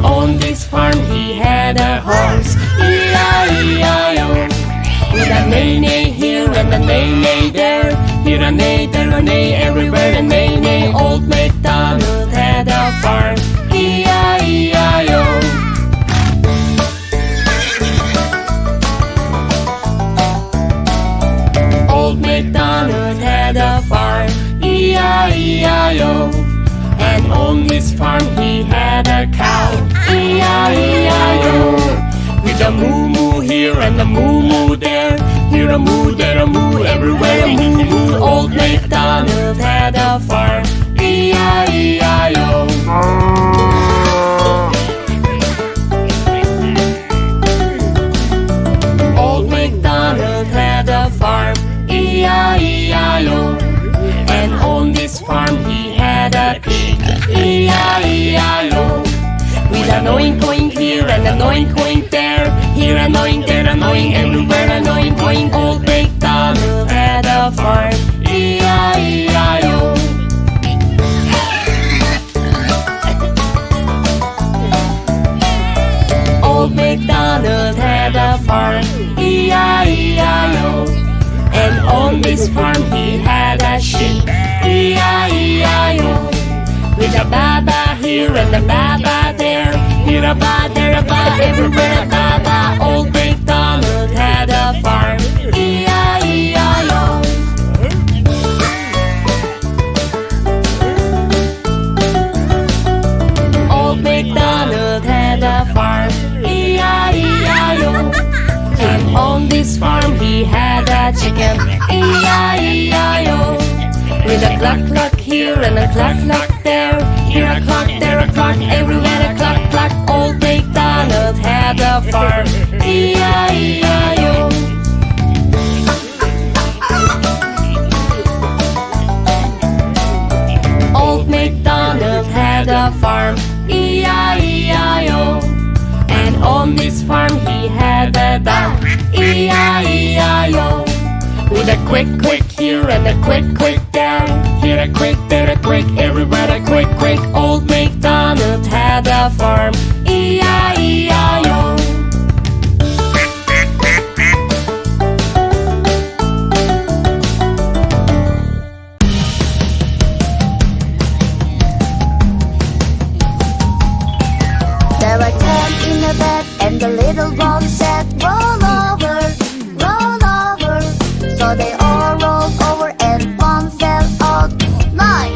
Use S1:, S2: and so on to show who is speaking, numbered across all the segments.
S1: on this farm he had a horse, E-I-E-I-O. With a neigh-neigh here and a neigh-neigh there, here a neigh, there a neigh, everywhere a neigh-neigh. Old MacDonald had a farm, E-I-E-I-O. Old MacDonald had a farm, E-I-E-I-O. And on this farm he had a cow, E-I-E-I-O. With a moo-moo here and a moo-moo there, here a moo, there a moo, everywhere a moo-moo. Old MacDonald had a farm, E-I-E-I-O. Old MacDonald had a farm, E-I-E-I-O. And on this farm he had a pig, E-I-E-I-O. With an oink-oink here and an oink-oink there, here an oink, there an oink, everywhere an oink-oink. Old MacDonald had a farm, E-I-E-I-O. Old MacDonald had a farm, E-I-E-I-O. And on this farm he had a sheep, E-I-E-I-O. With a ba-ba here and a ba-ba there, here a ba, there a ba, everywhere a ba-ba. Old MacDonald had a farm, E-I-E-I-O. Old MacDonald had a farm, E-I-E-I-O. And on this farm he had a chicken, E-I-E-I-O. With a cluck-cluck here and a cluck-cluck there, here a clock, there a clock, everywhere a clock-clock. Old MacDonald had a farm, E-I-E-I-O. Old MacDonald had a farm, E-I-E-I-O. And on this farm he had a dog, E-I-E-I-O. With a quick, quick here and a quick, quick there, here a quick, there a quick, everywhere a quick, quick. Old MacDonald had a farm, E-I-E-I-O.
S2: There were 10 in a bed, and the little one said, roll over, roll over. So they all rolled over, and one fell out. 9.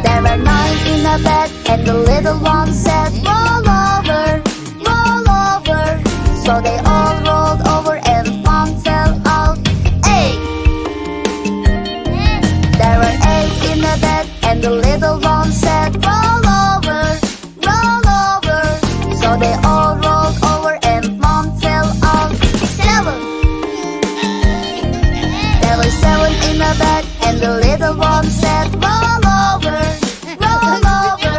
S2: There were 9 in a bed, and the little one said, roll over, roll over. So they all rolled over, and one fell out. 8. There were 8 in a bed, and the little one said, roll over, roll over. So they all rolled over, and one fell out. 7. There were 7 in a bed, and the little one said, roll over, roll over.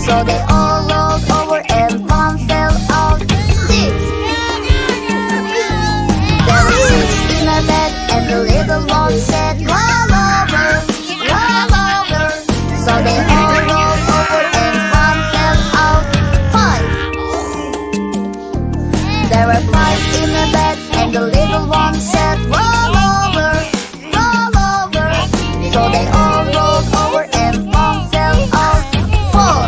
S2: So they all rolled over, and one fell out. 6. There were 6 in a bed, and the little one said, roll over, roll over. So they all rolled over, and one fell out. 5. There were 5 in a bed, and the little one said, roll over, roll over. So they all rolled over, and one fell out. 4.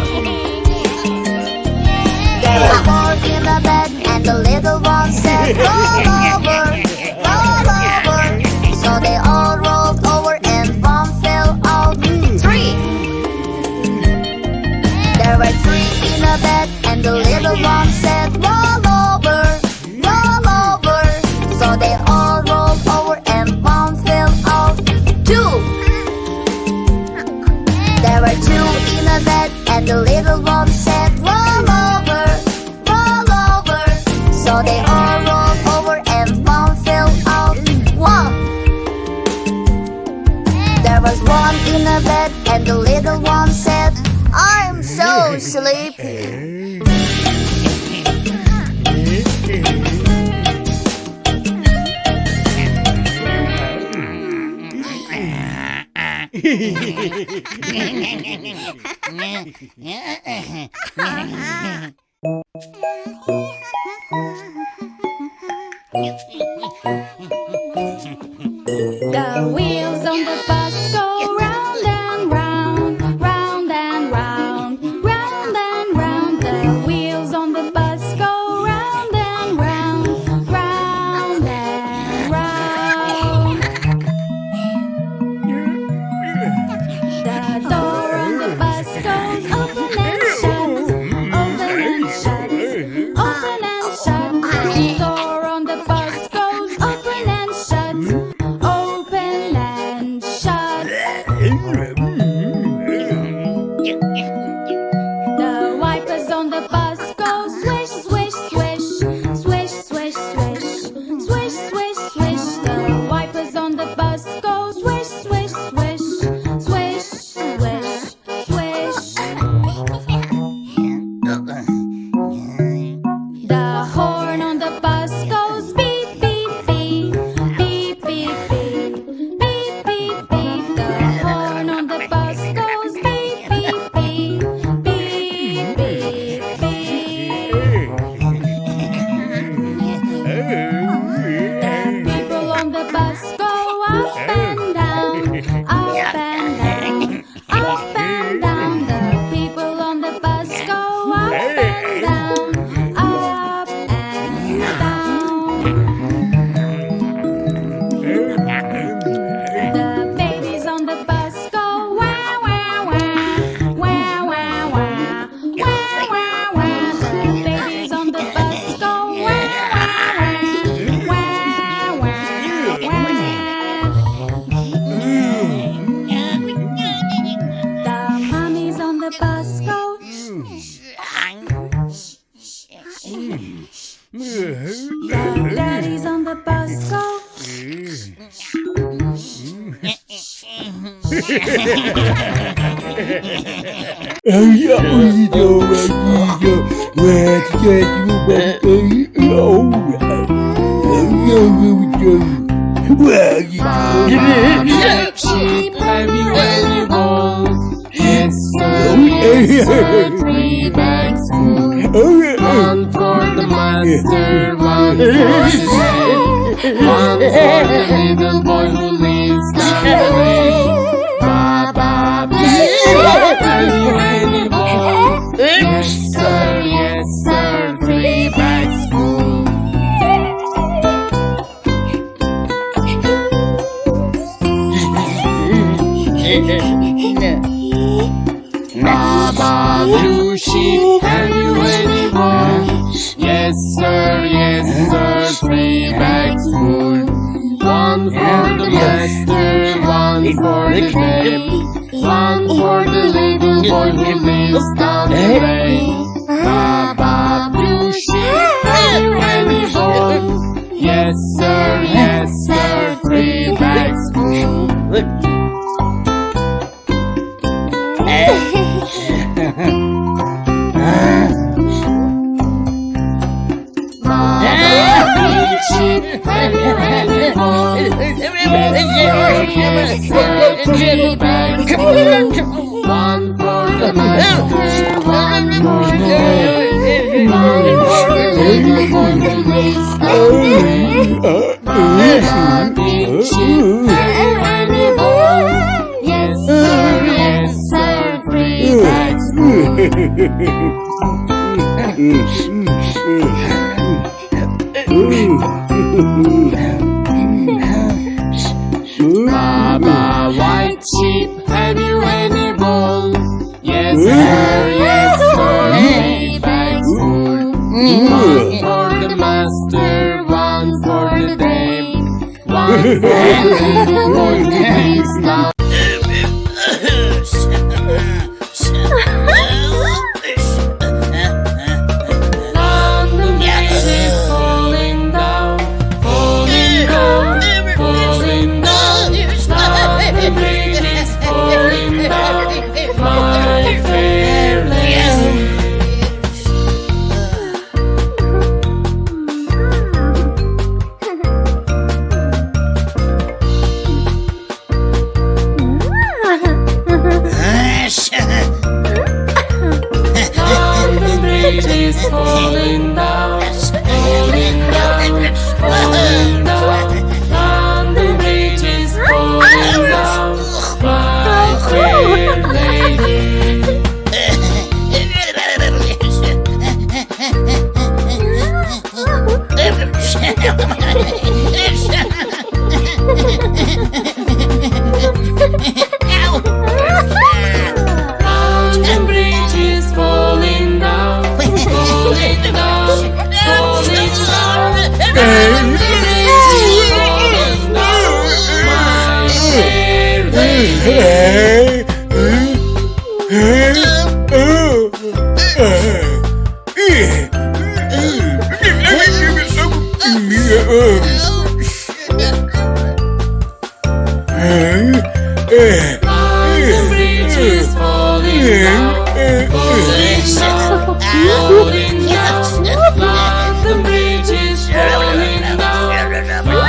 S2: There were 4 in a bed, and the little one said, roll over, roll over. So they all rolled over, and one fell out. 3. There were 3 in a bed, and the little one said, roll over, roll over. So they all rolled over, and one fell out. 2. There were 2 in a bed, and the little one said, roll over, roll over. So they all rolled over, and one fell out. 1. There was 1 in a bed, and the little one said, I'm so sleepy.
S1: The wheels on the bus go round and round, round and round, round and round. The wheels on the bus go round and round, round and round. The door on the bus goes open and shut, open and shut, open and shut. The door on the bus goes open and shut, open and shut. The wipers on the bus go swish, swish, swish, swish, swish, swish, swish, swish, swish. The wipers on the bus go swish, swish, swish, swish, swish, swish. The horn on the bus goes beep, beep, beep, beep, beep, beep, beep, beep, beep. The horn on the bus goes beep, beep, beep, beep, beep, beep. The people on the bus go up and down, up and down, up and down. The people on the bus go up and down, up and down. The babies on the bus go wah wah wah, wah wah wah, wah wah wah. The babies on the bus go wah wah wah, wah wah wah. The mummies on the bus go. The daddies on the bus go.
S3: Sheep, have you any balls? Yes sir, yes sir, 3 bags full. One for the master, one for the slave, one for the little boy who lives down the lane. Baba, have you any balls? Yes sir, 3 bags full. Baba, blue sheep, have you any balls? Yes sir, 3 bags full. One for the master, one for the babe, one for the little boy who lives down the lane. Baba, blue sheep, have you any balls? Yes sir, 3 bags full. Sheep, have you any balls? Yes sir, 3 bags full. One for the master, one for the babe, one for the little boy who lives down the lane. Baba, big sheep, have you any balls? Yes sir, 3 bags full. Baba, white sheep, have you any balls? Yes sir, 3 bags full. One for the master, one for the babe, one for the little boy who lives down.
S1: is falling down, falling down, falling down. London Bridge is falling down. My fair lady. London Bridge is falling down, falling down, falling down. London Bridge is falling down. My fair lady. London Bridge is falling down, falling down, falling down. London Bridge is falling down. My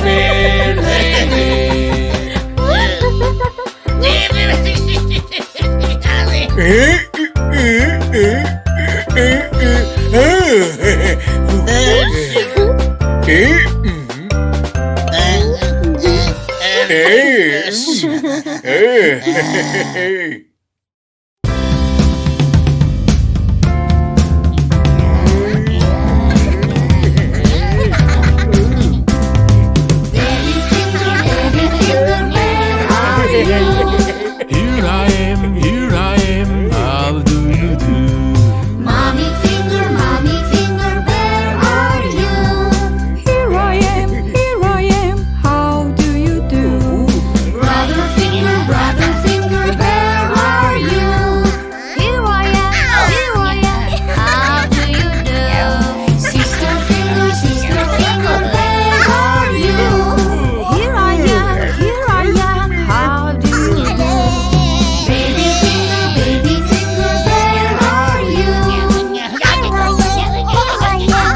S1: fair lady.
S4: Here I am, how do you do?
S2: Mommy finger, where are you?
S5: Here I am, how do you do?
S2: Brother finger, where are you? Here I am, how do you do? Sister finger, where are you?
S5: Here I am, how do you do?
S2: Baby finger, where are you? Baby finger, where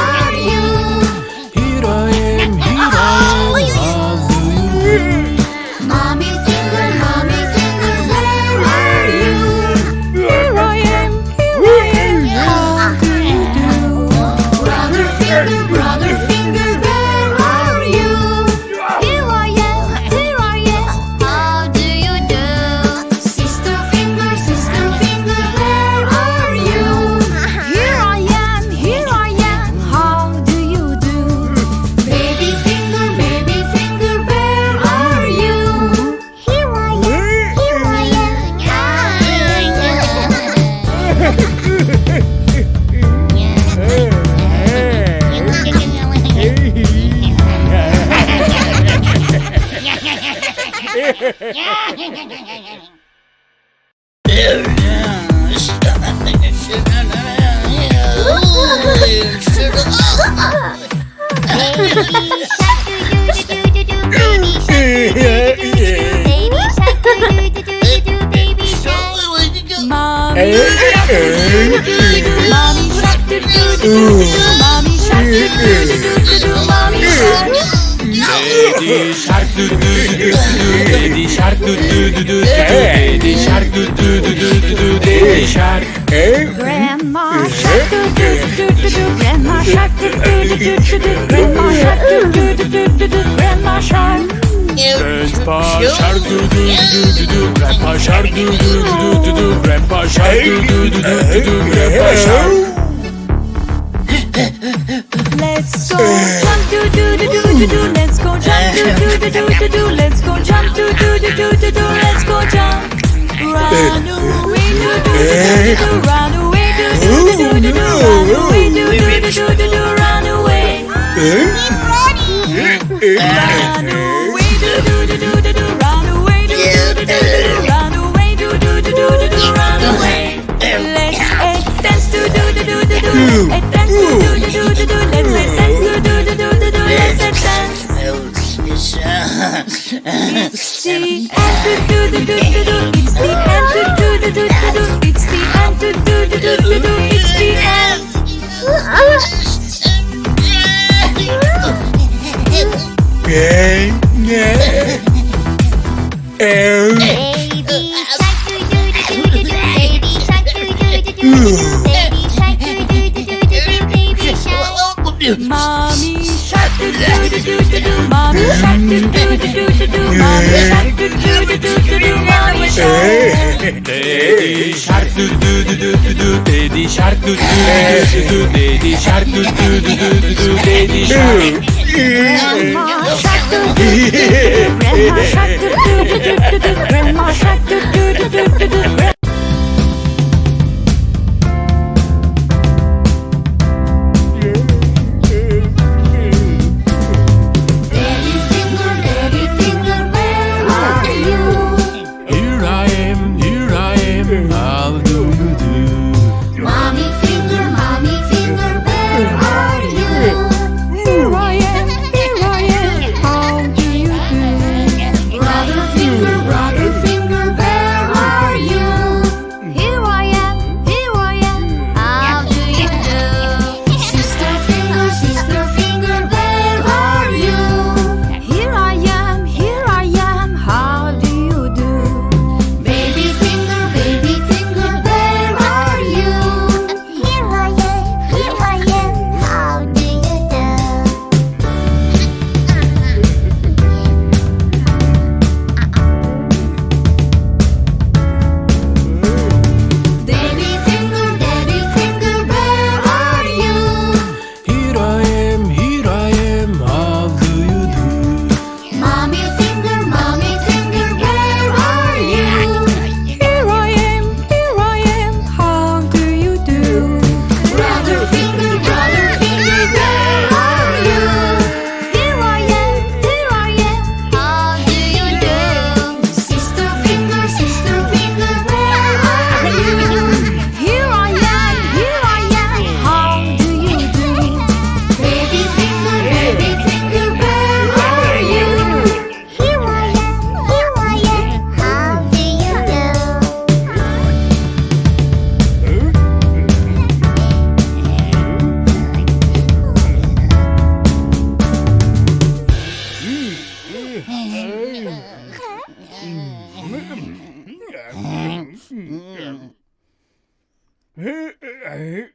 S2: are you?
S4: Here I am, how do you do?
S2: Mommy finger, where are you?
S5: Here I am, how do you do?
S2: Brother finger, where are you? Here I am, how do you do? Sister finger, where are you?
S5: Here I am, how do you do?
S2: Baby finger, where are you? Here I
S5: Mommy shark do do do, mommy shark do do do do, mommy shark.
S4: Daddy shark do do do do, daddy shark do do do do, daddy shark do do do do do, daddy shark.
S5: Grandma shark do do do do do, grandma shark do do do do do, grandma shark do do do do do, grandma shark.
S4: Grandpa shark do do do do do, grandpa shark do do do do do, grandpa shark do do do do do, grandpa shark.
S5: Let's go jump do do do do do do, let's go jump do do do do do do, let's go jump do do do do do do, let's go jump. Run away do do do do do, run away do do do do do, run away do do do do do do, run away. Run away do do do do do do, run away do do do do do, run away do do do do do do, run away. Let's dance do do do do do do, let's dance do do do do do do, let's dance do do do do do do, let's dance. It's the end do do do do do do, it's the end do do do do do do, it's the end do do do do do do, it's the end. Mommy shark do do do do do do. Mommy shark do do do do do do. Mommy shark do do do do do do. Mommy shark.
S4: Daddy shark do do do do do do. Daddy shark do do do do do. Daddy shark do do do do do do. Daddy shark.
S5: Grandma shark do do do do. Grandma shark do do do do do. Grandma shark do do do do do do.
S4: Hey!